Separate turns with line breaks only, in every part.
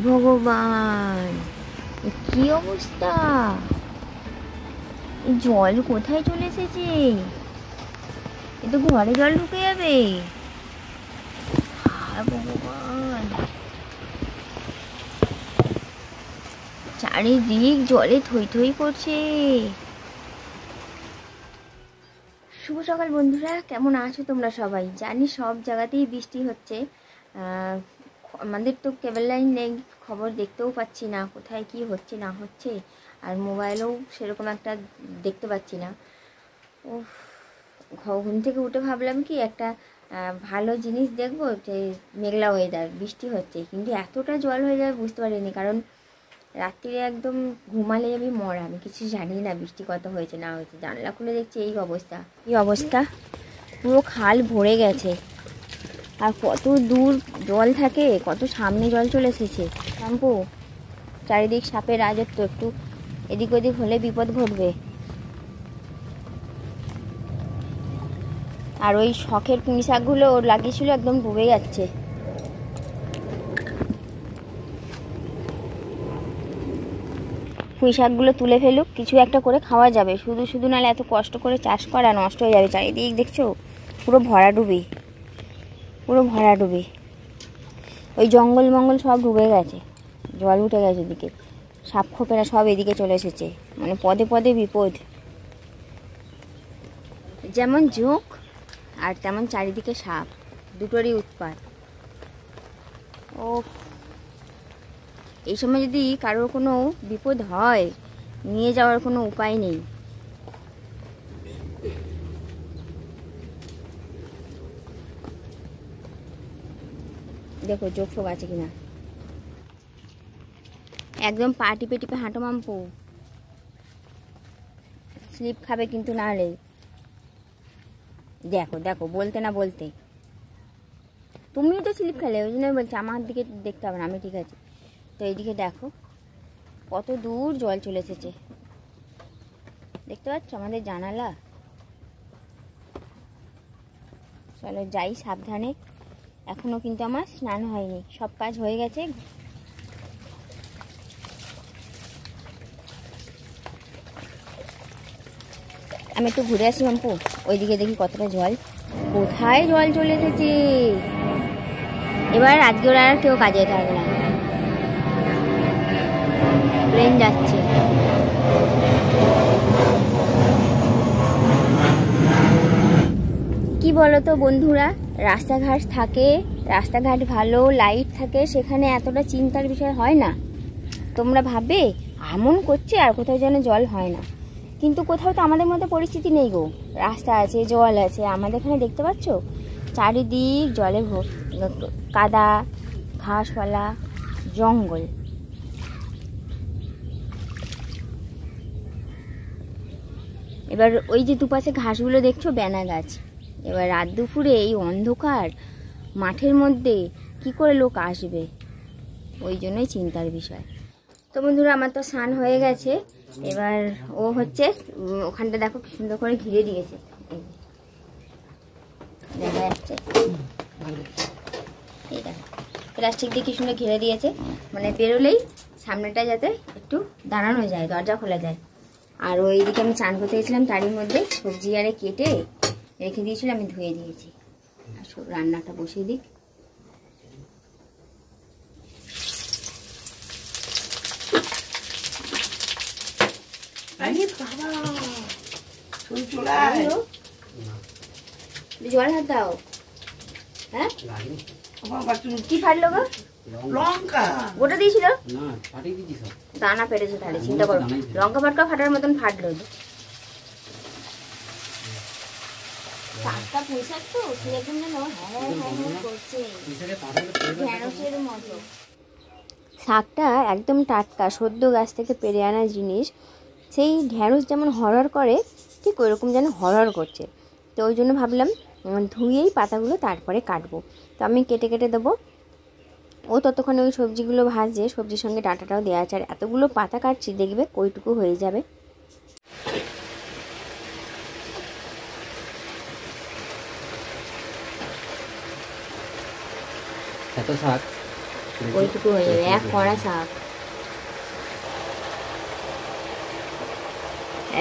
ভগবান, কি অবস্থা! জল কোথায় চলে এসেছে? এ তো ঘরে জল ঢুকে যাবে। হায় ভগবান, চারিদিক জলে থই থই করছে। শুভ সকাল বন্ধুরা, কেমন আছো তোমরা সবাই? জানি সব জায়গাতেই বৃষ্টি হচ্ছে। আমাদের তো কেবল লাইন নেই, খবর দেখতেও পাচ্ছি না কোথায় কি হচ্ছে না হচ্ছে, আর মোবাইলেও সেরকম একটা দেখতে পাচ্ছি না। ও, ঘুম থেকে উঠে ভাবলাম কি একটা ভালো জিনিস দেখবো, যে মেঘলা ওয়েদার, বৃষ্টি হচ্ছে, কিন্তু এতটা জল হয়ে যাবে বুঝতে পারিনি। কারণ রাত্রিরে একদম ঘুমালে আমি মরা, আমি কিছু জানি না বৃষ্টি কত হয়েছে না হয়েছে। জানলা খুলে দেখছি এই অবস্থা, এই অবস্থা, পুরো খাল ভরে গেছে। আর কত দূর জল থাকে, কত সামনে জল চলে এসেছে। শ্যাম্পু, চারিদিক সাপের রাজত্ব, একটু এদিক ওদিক হলে বিপদ ঘটবে। আর ওই শখের পুঁই শাকগুলো ওর লাগিয়েছিল, একদম ডুবে যাচ্ছে। পুঁই শাকগুলো তুলে ফেলুক, কিছু একটা করে খাওয়া যাবে। শুধু শুধু নাহলে এত কষ্ট করে চাষ করা নষ্ট হয়ে যাবে। চারিদিক দেখছো পুরো ভরাডুবি, পুরো ভরাডুবি। ওই জঙ্গল মঙ্গল সব ডুবে গেছে, জল উঠে গেছে এদিকে। সাপ খোপেরা সব এদিকে চলে এসেছে, মানে পদে পদে বিপদ। যেমন ঝোঁক আর তেমন চারিদিকে সাপ, দুটোরই উৎপাত। ও, এই সময় যদি কারোর কোনো বিপদ হয়, নিয়ে যাওয়ার কোনো উপায় নেই। দেখো চোখ ফোক আছে কিনা। একদম পা টিপে টিপে হাঁটো মাম্পু, স্লিপ খাবে কিন্তু না রে। দেখো দেখো, বলতে না বলতে তুমিও তো স্লিপ খেলে, ওই জন্য বলছি আমার দিকে দেখতে হবে না, আমি ঠিক আছে। তো এইদিকে দেখো কত দূর জল চলে এসেছে, দেখতে পাচ্ছ আমাদের জানালা। চলো যাই সাবধানে। এখনো কিন্তু আমার স্নান হয়নি, সব কাজ হয়ে গেছে। আমি একটু ঘুরে আসি মাম্পু, ওইদিকে দেখি কতটা জল, কোথায় জল চলে এসেছে। এবার আজকে ওরা আর কেউ কাজে থাকবে না, ট্রেন যাচ্ছে। কি বলো তো বন্ধুরা, রাস্তাঘাট থাকে, রাস্তাঘাট ভালো, লাইট থাকে, সেখানে এতটা চিন্তার বিষয় হয় না। তোমরা ভাবে এমন করছে আর কোথাও যেন জল হয় না, কিন্তু কোথাও তো আমাদের মতো পরিস্থিতি নেই গো। রাস্তা আছে, জল আছে, আমাদের এখানে দেখতে পাচ্ছ চারিদিক জলে কাদা, ঘাসপালা, জঙ্গল। এবার ওই যে দুপাশে ঘাসগুলো দেখছো, বেনা গাছ। এবার রাত দুপুরে এই অন্ধকার মাঠের মধ্যে কি করে লোক আসবে, ওই জন্যই চিন্তার বিষয়। তো বন্ধুরা, আমার তো স্নান হয়ে গেছে। এবার ও হচ্ছে ওখানটা দেখো কি সুন্দর করে ঘিরে দিয়েছে, দেখা যাচ্ছে এই দেখো প্লাস্টিক দিয়ে কি সুন্দর ঘিরে দিয়েছে, মানে বেরোলেই সামনেটা যাতে একটু দাঁড়ানো যায়, দরজা খোলা যায়। আর ওইদিকে আমি চান করতে গেছিলাম, তারই মধ্যে সবজি আরে কেটে রেখে দিয়েছিল, আমি ধুয়ে দিয়েছি। আর সব রান্নাটা বসিয়ে দিই। জল হাত দাও। হ্যাঁ, কি ফাটলো গো? লঙ্কা গোটা দিয়েছিল, দানা পেরেছে, তাহলে চিন্তা করো। লঙ্কা ফাটকা ফাটার মতন ফাটলো। শাকটা পোশাক তো সেরকম যেন করছে, ঢেঁড়সের মতো। শাকটা একদম টাটকা, সদ্য গাছ থেকে পেরে আনা জিনিস। সেই ঢেঁড়স যেমন হরহর করে, ঠিক ওইরকম যেন হরহর করছে। তো ওই জন্য ভাবলাম ধুয়েই পাতাগুলো তারপরে কাটবো। তো আমি কেটে কেটে দেবো। ও ততক্ষণে ওই সবজিগুলো ভাজে, সবজির সঙ্গে ডাঁটাটাও দেওয়া আছে। আর এতগুলো পাতা কাটছি, দেখবে কইটুকু হয়ে যাবে।
এত শাক
ওইটুকু হয়ে যাবে, এক কড়া শাক,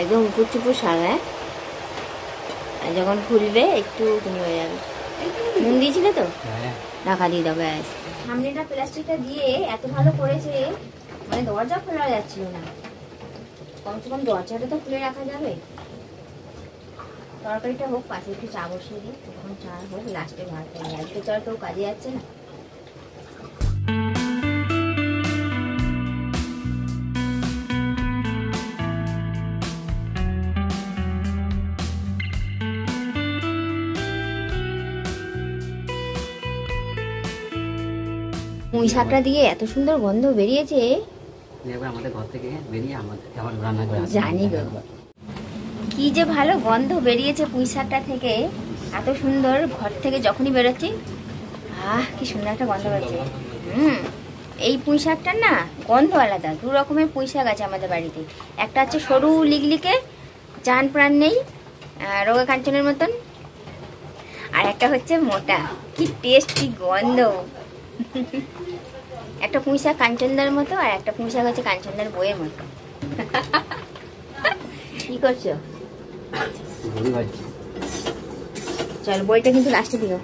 একদম উপুর চুপুর শাক। হ্যাঁ, আর যখন খুলবে একটু তুমি হয়ে যাবে। নুন দিয়েছিলে তো, ঢাকা দিয়ে দাও ব্যাস। সামনেটা প্লাস্টিকটা দিয়ে এত ভালো করেছে, মানে দরজা খোলা যাচ্ছিল না। কমসে কম দরজাটা তো খুলে রাখা যাবে। তরকারিটা হোক, পাশে একটু চা বসিয়ে দিই, তখন চা হোক, লাস্টে ভাত খাই। আজকে চা কেউ কাজে যাচ্ছে না। পুঁই শাকটা দিয়ে এত সুন্দর গন্ধ বেরিয়েছে,
আমাদের ঘর থেকে বেরিয়ে আবার রান্না করে
জানি গো কি যে ভালো গন্ধ বেরিয়েছে পুঁই শাকটা থেকে, এত সুন্দর। ঘর থেকে যখনই বেরোচ্ছি, কি সুন্দর একটা গন্ধ বেরোচ্ছে। এই পুঁই শাকটার না গন্ধ আলাদা। দু রকমের পুঁই শাক আছে আমাদের বাড়িতে। একটা হচ্ছে সরু লিগলিকে, জান প্রাণ নেই, রোগা কাঞ্চনের মতন, আর একটা হচ্ছে মোটা। কি টেস্ট, কি গন্ধ। একটা পুঁই শাক কাঞ্চনদার মতো, আর একটা পুঁই শাক হচ্ছে কাঞ্চনদার বইয়ের মতো। কি করছো? চল, বইটা কিন্তু লাস্টে দিও।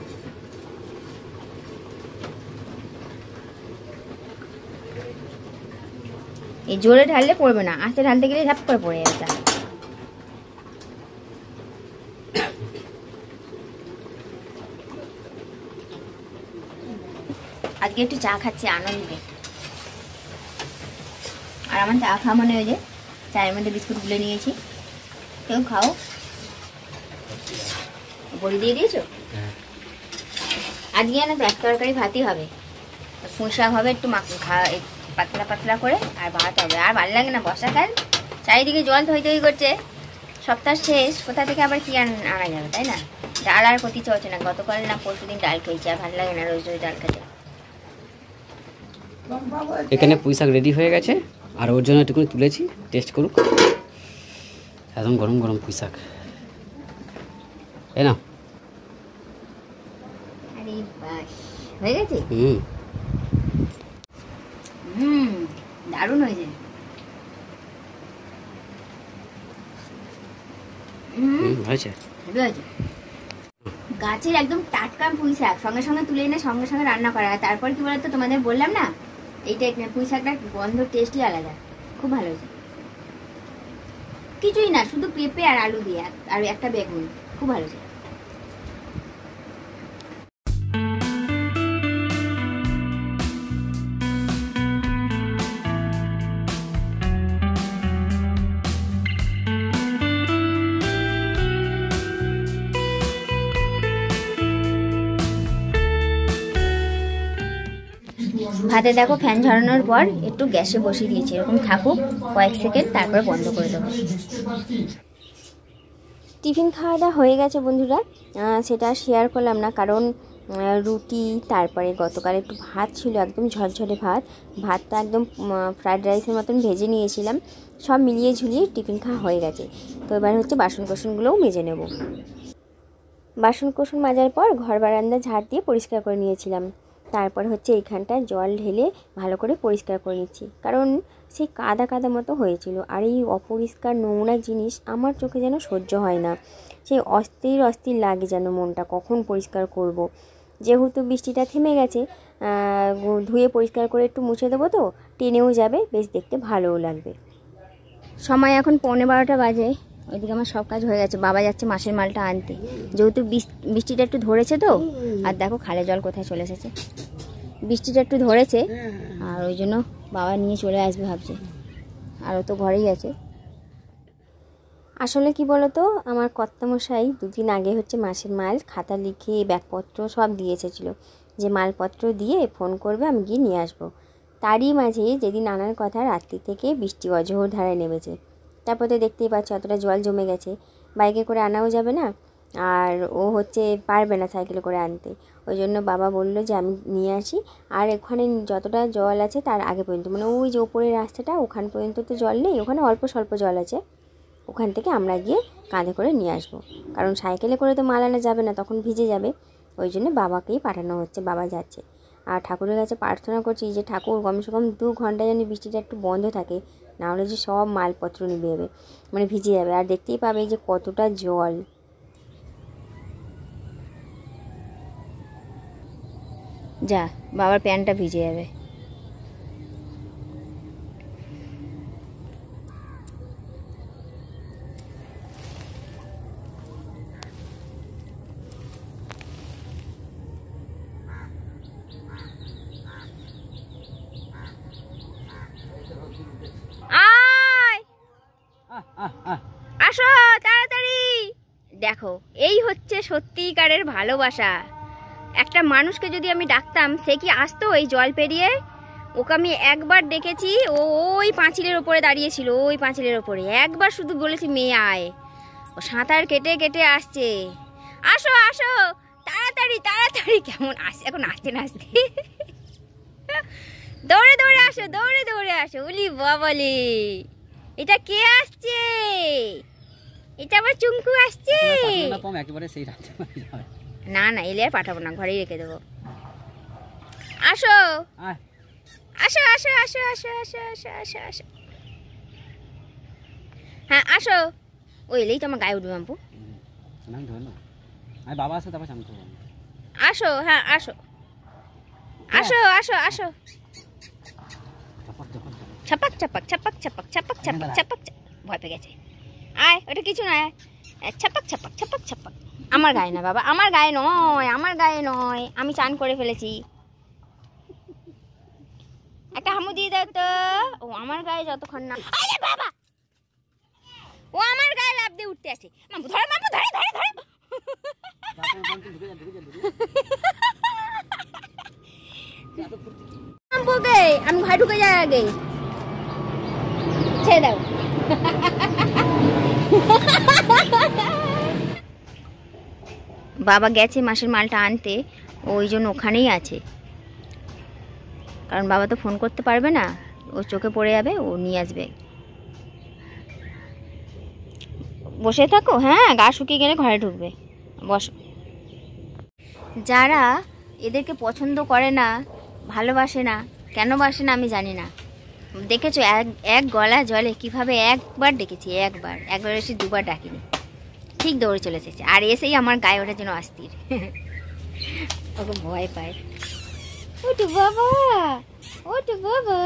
এই জোরে ঢাললে পড়বে না, আস্তে ঢালতে গেলে ঝাপ করে পড়ে যাবে। আজকে একটু চা খাচ্ছি আনন্দে। আর আমার চা খাওয়া মানে ওই যে চায়ের মধ্যে বিস্কুট গুলে নিয়েছি। কেউ খাও। বড়ি দিয়ে দিয়েছো? আজকে না তো এক তরকারি ভাতই হবে। পুঁই শাক হবে একটু পাতলা পাতলা করে, আর ভাত হবে। আর ভালো লাগে না বর্ষাকাল, চারিদিকে জল থই থই করছে। সপ্তাহ শেষ, কোথা থেকে আবার কি আনা যাবে, তাই না? ডাল আর ক্ষতি চলছে না। গতকাল না পরশুদিন ডাল খেয়েছি, আর ভালো লাগে না রোজ রোজ ডাল খেতে।
এখানে পুঁই শাক রেডি হয়ে গেছে, আর ওর জন্য একটু তুলেছি, টেস্ট করুক। একদম গরম গরম পুঁই শাক, তাই না?
আরে বাস, হয়ে গেছে। দারুণ হয়েছে। গাছের একদম টাটকা পুঁই শাক, সঙ্গে সঙ্গে তুলে এনে সঙ্গে সঙ্গে রান্না করা। তারপর কি বলতো, তোমাদের বললাম না, এইটা পুঁই শাকটার গন্ধ টেস্টই আলাদা। খুব ভালো হয়েছে। কিছুই না, শুধু পেঁপে আর আলু দিয়ে, আর একটা বেগুন। খুব ভালো হয়েছে। ভাতে দেখো ফ্যান ঝরানোর পর একটু গ্যাসে বসিয়ে দিয়েছি, এরকম থাকুক কয়েক সেকেন্ড, তারপর বন্ধ করে দেবো। টিফিন খাওয়া দাওয়া হয়ে গেছে বন্ধুরা, সেটা শেয়ার করলাম না, কারণ রুটি, তারপরে গতকাল একটু ভাত ছিল, একদম ঝরঝরে ভাত। ভাতটা একদম ফ্রায়েড রাইসের মতন ভেজে নিয়েছিলাম। সব মিলিয়ে ঝুলিয়ে টিফিন খাওয়া হয়ে গেছে। তো এবার হচ্ছে বাসন কোসনগুলোও মেজে নেব। বাসন কোসন মাজার পর ঘর বারান্দা ঝাড় দিয়ে পরিষ্কার করে নিয়েছিলাম। তারপর হচ্ছে এইখানটায় জল ঢেলে ভালো করে পরিষ্কার করে নিচ্ছি, কারণ সেই কাদা কাদা মতো হয়েছিল। আর এই অপরিষ্কার নোংরা জিনিস আমার চোখে যেন সহ্য হয় না। সেই অস্থির অস্থির লাগে যেন মনটা, কখন পরিষ্কার করব। যেহেতু বৃষ্টিটা থেমে গেছে, ধুয়ে পরিষ্কার করে একটু মুছে দেবো, তো টেনেও যাবে, বেশ দেখতে ভালোও লাগবে। সময় এখন 11:15 বাজে। ওইদিকে আমার সব কাজ হয়ে গেছে। বাবা যাচ্ছে মাছের মালটা আনতে, যেহেতু বৃষ্টিটা একটু ধরেছে তো। আর দেখো খালে জল কোথায় চলে এসেছে। বৃষ্টিটা একটু ধরেছে, আর ওই জন্য বাবা নিয়ে চলে আসবে ভাবছে। আরও তো ঘরেই আছে। আসলে কি বলতো, আমার কর্তামশাই 2 দিন আগে হচ্ছে মাসের মাল খাতা লিখে ব্যাগপত্র সব দিয়ে এসেছিলো, যে মালপত্র দিয়ে ফোন করবে, আমি গিয়ে নিয়ে আসবো। তারই মাঝে যেদিন আনার কথা, রাত্রি থেকে বৃষ্টি অঝোর ধারায় নেমেছে। তারপর তো দেখতেই পাচ্ছ এতটা জল জমে গেছে, বাইকে করে আনাও যাবে না, আর ও হচ্ছে পারবে না সাইকেলে করে আনতে। ওই জন্য বাবা বললো যে আমি নিয়ে আসি। আর ওখানে যতটা জল আছে তার আগে পর্যন্ত, মানে ওই যে ওপরের রাস্তাটা, ওখান পর্যন্ত তো জল নেই, ওখানে অল্প স্বল্প জল আছে। ওখান থেকে আমরা গিয়ে কাঁধে করে নিয়ে আসবো, কারণ সাইকেলে করে তো মাল আনা যাবে না, তখন ভিজে যাবে। ওই জন্য বাবাকেই পাঠানো হচ্ছে, বাবা যাচ্ছে। আর ঠাকুরের কাছে প্রার্থনা করছি যে ঠাকুর কমসে কম 2 ঘন্টা যেন বৃষ্টিটা একটু বন্ধ থাকে, না হলে যে সব মালপত্র নিভে যাবে, মানে ভিজে যাবে। আর দেখতেই পাবে যে কতটা জল। যা বাবার প্যান্টটা ভিজে যাবে। আয় আসো তাড়াতাড়ি। দেখো এই হচ্ছে সত্যিকারের ভালোবাসা। একটা মানুষকে যদি আমি ডাকতাম সে কি আসতো এই জল পেরিয়ে? ওকে আমি একবার ডেকেছি, ও ওই পাঁচিলের ওপরে দাঁড়িয়েছিল, ওই পাঁচিলের ওপরে একবার শুধু বলেছি মেয়ে আয়, ও সাঁতার কেটে কেটে আসছে। আসো আসো তাড়াতাড়ি তাড়াতাড়ি। কেমন আসছে এখন আসতে না আসতে, দৌড়ে দৌড়ে আসো, দৌড়ে দৌড়ে আসো। উলি বাবালে, এটা কে আসছে? এটা আবার চুমকু আসছে। না না এলে আর পাঠাবো না, ঘরেই রেখে দেবো। আসো আসো আসো আসো আসো আসো আসো আসো আসো। হ্যাঁ আসো। ওই এলেই তো আমার গায়ে উঠবে মাম্পু।
বাবা আসো তারপর চান করবো।
আসো হ্যাঁ আসো আসো আসো আসো। ছাপাক ছাপাক ছাপাক ছাপাক ছাপাক ছাপাক ছাপাক। ভয় পেয়ে গেছে। আয়, ওটা কিছু না, ছাপাক ছাপাক ছাপাক ছাপাক। আমার গায়ে না বাবা, আমার গায়ে নয়, আমার গায়ে নয়, আমি চান করে ফেলেছি। একটা হামু দিয়ে দাও তো। ও আমার গায়ে যতক্ষণ না, আরে বাবা ও আমার গায়ে লাফ দিয়ে উঠতে আছে। মাম্পু ধরে, মাম্পু ধরে ধরে ধরে। মাম্পুকে আমি ঘরে ঢুকে যাই আগে, ছেড়ে দাও। বাবা গেছে মাসের মালটা আনতে, ওই জন্য ওখানেই আছে। কারণ বাবা তো ফোন করতে পারবে না, ও চোখে পড়ে যাবে, ও নিয়ে আসবে। বসে থাকো, হ্যাঁ গা শুকিয়ে গেলে ঘরে ঢুকবে, বসো। যারা এদেরকে পছন্দ করে না, ভালোবাসে না, কেন বাসে না আমি জানি না। দেখেছো এক গলা জলে কিভাবে একবার ডেকেছি, একবার এসে দুবার ডাকিনি, ঠিক দৌড়ে চলে এসেছে। আর এসেই আমার গায়ে ওঠার জন্য অস্থির, ওকে ভয় পায়। ওটু বাবা, ওটু বাবা,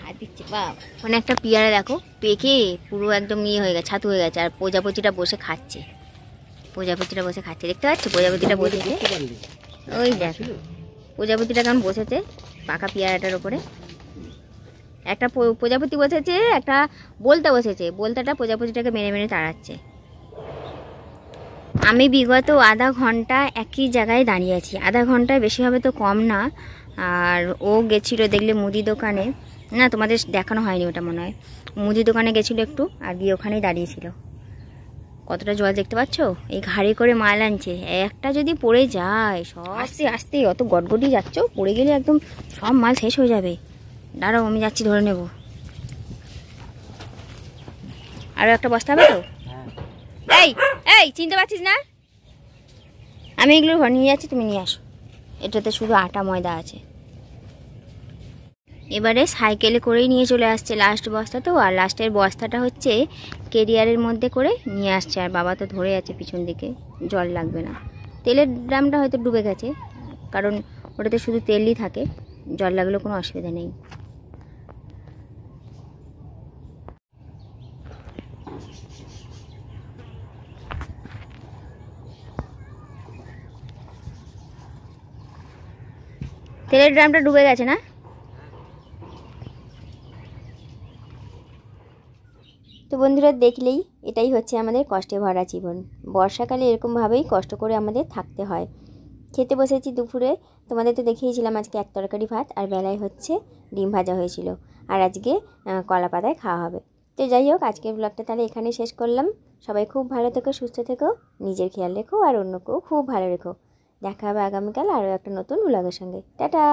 হাত দিচ্ছে বাবা। ওখানে একটা পিয়ারা দেখো পেকে পুরো একদম ইয়ে হয়ে গেছে, ছাতু হয়ে গেছে। আর প্রজাপতিটা বসে খাচ্ছে, প্রজাপতিটা বসে খাচ্ছে, দেখতে পাচ্ছ প্রজাপতিটা বসেছে। ওই দেখো প্রজাপতিটা কেমন বসেছে পাকা পেয়ারাটার ওপরে। একটা প্রজাপতি বসেছে, একটা বলতা বসেছে, বলতাটা প্রজাপতিটাকে মেরে মেরে তাড়াচ্ছে। আমি বিগত আধা ঘন্টা একই জায়গায় দাঁড়িয়ে আছি, আধা ঘন্টায় বেশি হবে তো কম না। আর ও গেছিলো দেখলে মুদি দোকানে, না তোমাদের দেখানো হয়নি ওটা মনে হয়, মুদি দোকানে গেছিলো একটু, আর গিয়ে ওখানেই দাঁড়িয়েছিল। কতটা জল দেখতে পাচ্ছ, এই ঘাড়ে করে মাল আনছে, একটা যদি পড়ে যায় সব আস্তে আস্তে, অত গটগটি যাচ্ছ, পড়ে গেলে একদম সব মাল শেষ হয়ে যাবে। দাঁড়াও আমি যাচ্ছি, ধরে নেব। আরও একটা বস্তা হবে তো। এই এই চিনতে পারছিস না, আমি এগুলো ঘর নিয়ে যাচ্ছি, তুমি নিয়ে আসো। এটাতে শুধু আটা ময়দা আছে। এবারে সাইকেলে করেই নিয়ে চলে আসছে লাস্ট বস্তা তো, আর লাস্টের বস্তাটা হচ্ছে কেরিয়ারের মধ্যে করে নিয়ে আসছে। আর বাবা তো ধরে আছে পিছন দিকে, জল লাগবে না। তেলের ড্রামটা হয়তো ডুবে গেছে, কারণ ওটাতে শুধু তেলই থাকে, জল লাগলেও কোনো অসুবিধা নেই। তেলের ড্রামটা ডুবে গেছে না? তো বন্ধুরা দেখলেই এটাই হচ্ছে আমাদের কষ্টে ভরা জীবন। বর্ষাকালে এরকমভাবেই কষ্ট করে আমাদের থাকতে হয়। খেতে বসেছি দুপুরে, তোমাদের তো দেখিয়েছিলাম আজকে এক তরকারি ভাত, আর বেলায় হচ্ছে ডিম ভাজা হয়েছিল, আর আজকে কলা পাতায় খাওয়া হবে। তো যাই হোক, আজকের ব্লগটা তাহলে এখানেই শেষ করলাম। সবাই খুব ভালো থেকো, সুস্থ থেকো, নিজের খেয়াল রেখো, আর অন্যকেও খুব ভালো রেখো। দেখা হবে আগামীকাল আরও একটা নতুন ব্লগের সঙ্গে। টাটা।